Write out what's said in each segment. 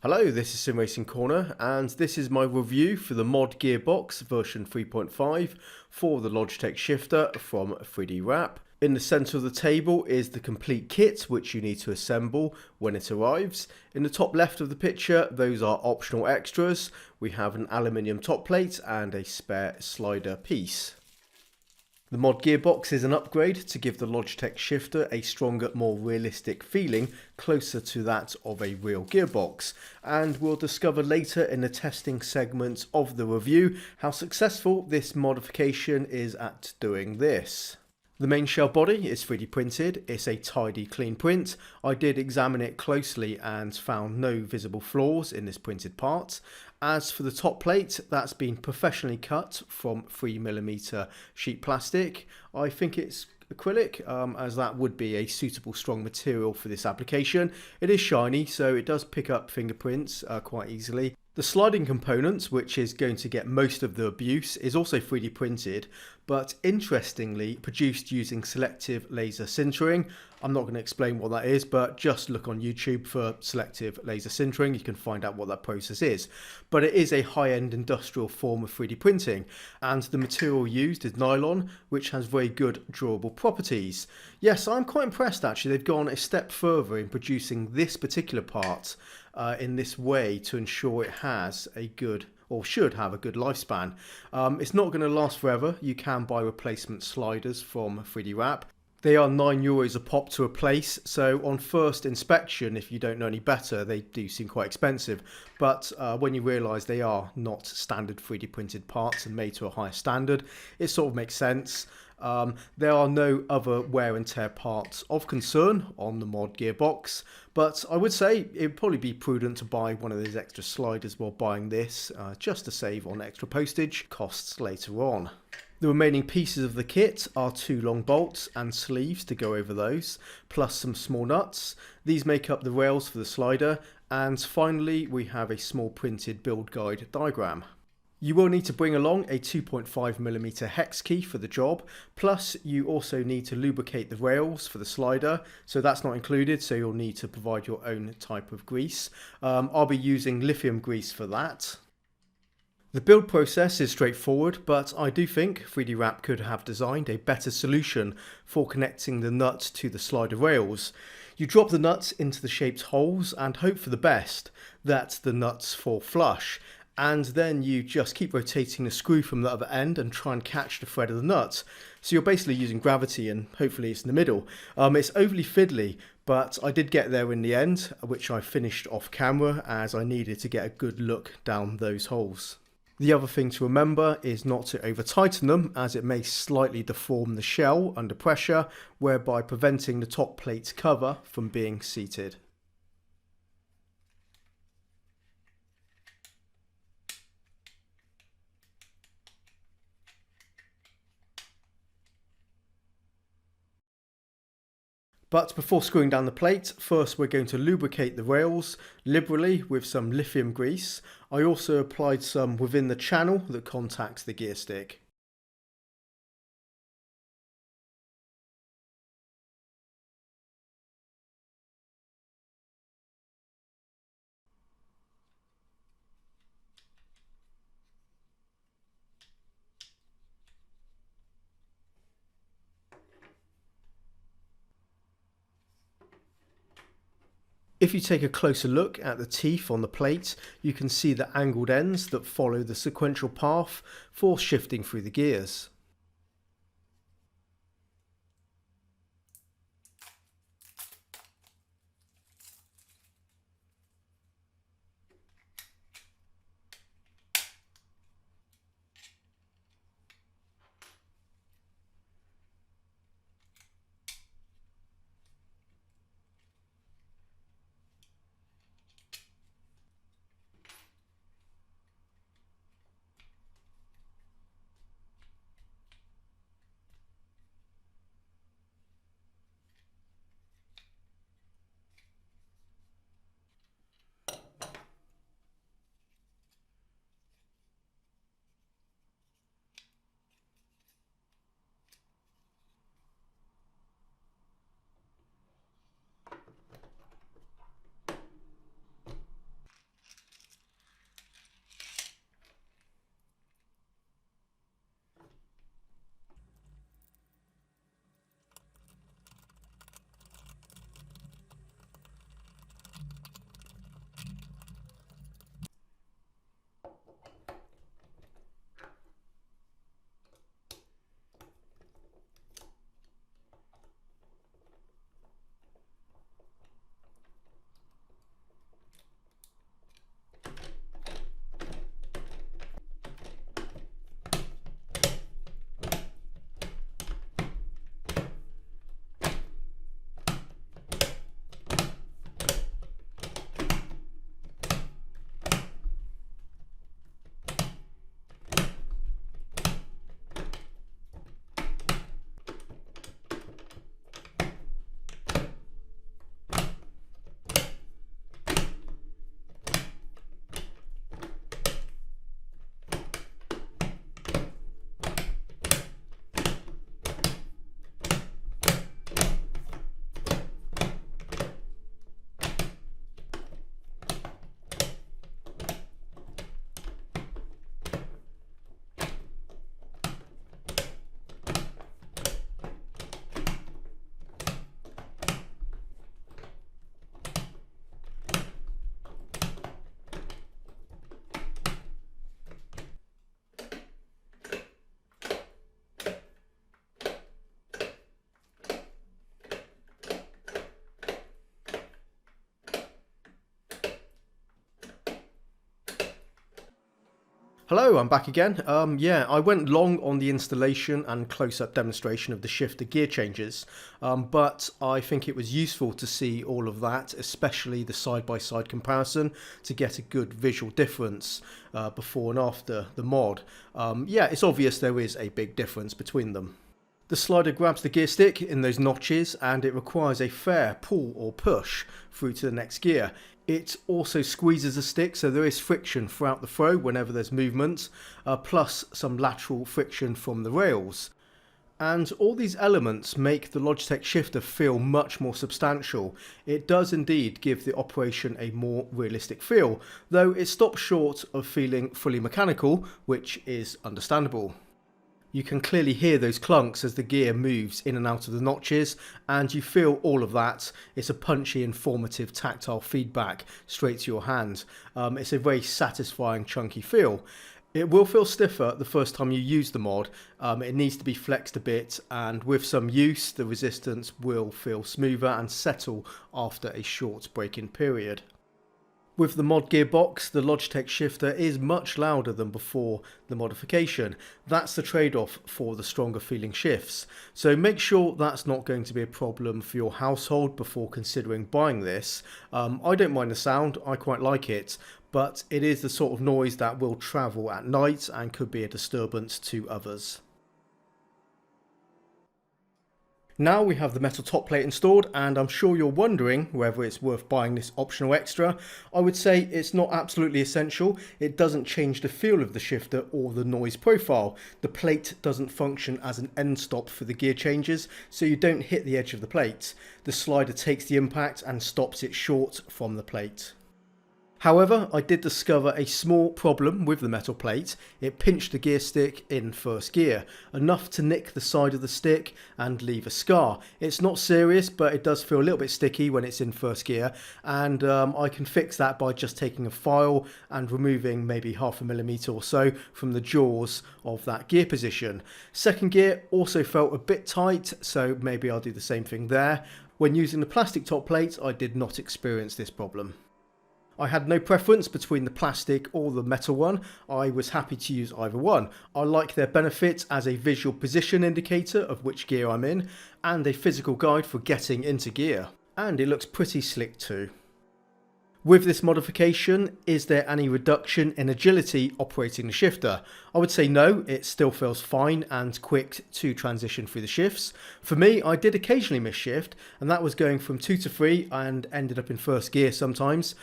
Hello, this is Sim Racing Corner, and this is my review for the mod gearbox version 3.5 for the Logitech shifter from 3D Wrap. In the centre of the table is the complete kit which you need to assemble when it arrives. In the top left of the picture, those are optional extras. We have an aluminium top plate and a spare slider piece. The mod gearbox is an upgrade to give the Logitech shifter a stronger, more realistic feeling, closer to that of a real gearbox, and we'll discover later in the testing segment of the review how successful this modification is at doing this. The main shell body is 3D printed, it's a tidy clean print. I did examine it closely and found no visible flaws in this printed part. As for the top plate, that's been professionally cut from 3mm sheet plastic. I think it's acrylic, as that would be a suitable strong material for this application. It is shiny, so it does pick up fingerprints quite easily. The sliding component, which is going to get most of the abuse, is also 3D printed, but interestingly produced using selective laser sintering. I'm not going to explain what that is, but just look on YouTube for selective laser sintering. You can find out what that process is. But it is a high-end industrial form of 3D printing, and the material used is nylon, which has very good durable properties. Yes, I'm quite impressed actually. They've gone a step further in producing this particular part in this way to ensure it has a good, or should have a good lifespan. It's not going to last forever. You can buy replacement sliders from 3D Wrap. They are €9 a pop to replace, so on first inspection, if you don't know any better, they do seem quite expensive. But when you realise they are not standard 3D printed parts and made to a higher standard, it sort of makes sense. There are no other wear and tear parts of concern on the mod gearbox, but I would say it would probably be prudent to buy one of those extra sliders while buying this, just to save on extra postage costs later on. The remaining pieces of the kit are 2 long bolts and sleeves to go over those, plus some small nuts. These make up the rails for the slider, and finally we have a small printed build guide diagram. You will need to bring along a 2.5mm hex key for the job, plus you also need to lubricate the rails for the slider, so that's not included, so you'll need to provide your own type of grease. I'll be using lithium grease for that. The build process is straightforward, but I do think 3D Wrap could have designed a better solution for connecting the nut to the slider rails. You drop the nuts into the shaped holes and hope for the best, that the nuts fall flush, and then you just keep rotating the screw from the other end and try and catch the thread of the nut. So you're basically using gravity and hopefully it's in the middle. It's overly fiddly, but I did get there in the end, which I finished off camera as I needed to get a good look down those holes. The other thing to remember is not to over tighten them, as it may slightly deform the shell under pressure, whereby preventing the top plate's cover from being seated. But before screwing down the plate, first we're going to lubricate the rails liberally with some lithium grease. I also applied some within the channel that contacts the gear stick. If you take a closer look at the teeth on the plate, you can see the angled ends that follow the sequential path for shifting through the gears. Hello, I'm back again. Yeah, I went long on the installation and close-up demonstration of the shifter gear changes, but I think it was useful to see all of that, especially the side-by-side comparison, to get a good visual difference before and after the mod. Yeah, it's obvious there is a big difference between them. The slider grabs the gear stick in those notches and it requires a fair pull or push through to the next gear. It also squeezes the stick, so there is friction throughout the throw whenever there's movement, plus some lateral friction from the rails. And all these elements make the Logitech shifter feel much more substantial. It does indeed give the operation a more realistic feel, though it stops short of feeling fully mechanical, which is understandable. You can clearly hear those clunks as the gear moves in and out of the notches, and you feel all of that. It's a punchy, informative, tactile feedback straight to your hand. It's a very satisfying, chunky feel. It will feel stiffer the first time you use the mod. It needs to be flexed a bit, and with some use, the resistance will feel smoother and settle after a short break-in period. With the mod gearbox, the Logitech shifter is much louder than before the modification. That's the trade-off for the stronger feeling shifts. So make sure that's not going to be a problem for your household before considering buying this. I don't mind the sound, I quite like it, but it is the sort of noise that will travel at night and could be a disturbance to others. Now we have the metal top plate installed, and I'm sure you're wondering whether it's worth buying this optional extra. I would say it's not absolutely essential. It doesn't change the feel of the shifter or the noise profile. The plate doesn't function as an end stop for the gear changes, so you don't hit the edge of the plate. The slider takes the impact and stops it short from the plate. However, I did discover a small problem with the metal plate. It pinched the gear stick in first gear, enough to nick the side of the stick and leave a scar. It's not serious, but it does feel a little bit sticky when it's in first gear, and I can fix that by just taking a file and removing maybe 0.5 mm or so from the jaws of that gear position. Second gear also felt a bit tight, so maybe I'll do the same thing there. When using the plastic top plate, I did not experience this problem. I had no preference between the plastic or the metal one. I was happy to use either one. I like their benefits as a visual position indicator of which gear I'm in, and a physical guide for getting into gear. And it looks pretty slick too. With this modification, is there any reduction in agility operating the shifter? I would say no, it still feels fine and quick to transition through the shifts. For me, I did occasionally miss shift, and that was going from 2 to 3 and ended up in first gear sometimes.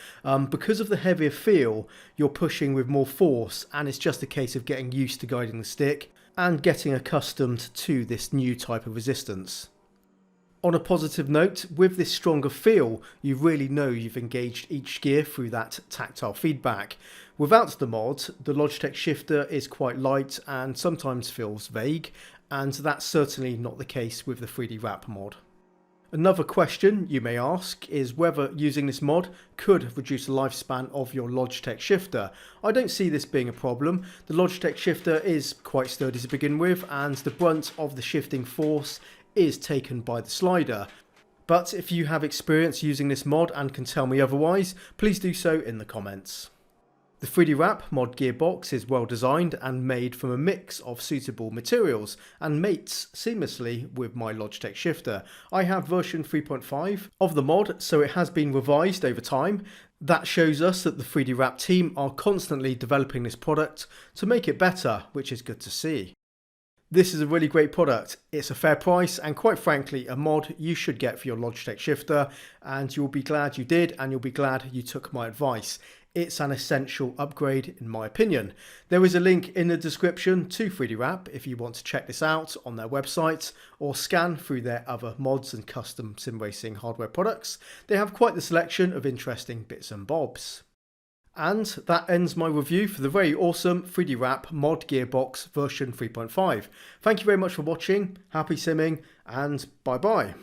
Because of the heavier feel, you're pushing with more force, and it's just a case of getting used to guiding the stick and getting accustomed to this new type of resistance. On a positive note, with this stronger feel, you really know you've engaged each gear through that tactile feedback. Without the mod, the Logitech shifter is quite light and sometimes feels vague, and that's certainly not the case with the 3D Wrap mod. Another question you may ask is whether using this mod could reduce the lifespan of your Logitech shifter. I don't see this being a problem. The Logitech shifter is quite sturdy to begin with, and the brunt of the shifting force is taken by the slider. But if you have experience using this mod and can tell me otherwise, please do so in the comments. The 3D Wrap mod gearbox is well designed and made from a mix of suitable materials and mates seamlessly with my Logitech shifter. I have version 3.5 of the mod, so it has been revised over time. That shows us that the 3D Wrap team are constantly developing this product to make it better, which is good to see. This is a really great product. It's a fair price and quite frankly a mod you should get for your Logitech shifter, and you'll be glad you did, and you'll be glad you took my advice. It's an essential upgrade in my opinion. There is a link in the description to 3D Wrap if you want to check this out on their website or scan through their other mods and custom sim racing hardware products. They have quite the selection of interesting bits and bobs. And that ends my review for the very awesome 3D Wrap mod gearbox version 3.5. Thank you very much for watching, happy simming, and bye bye.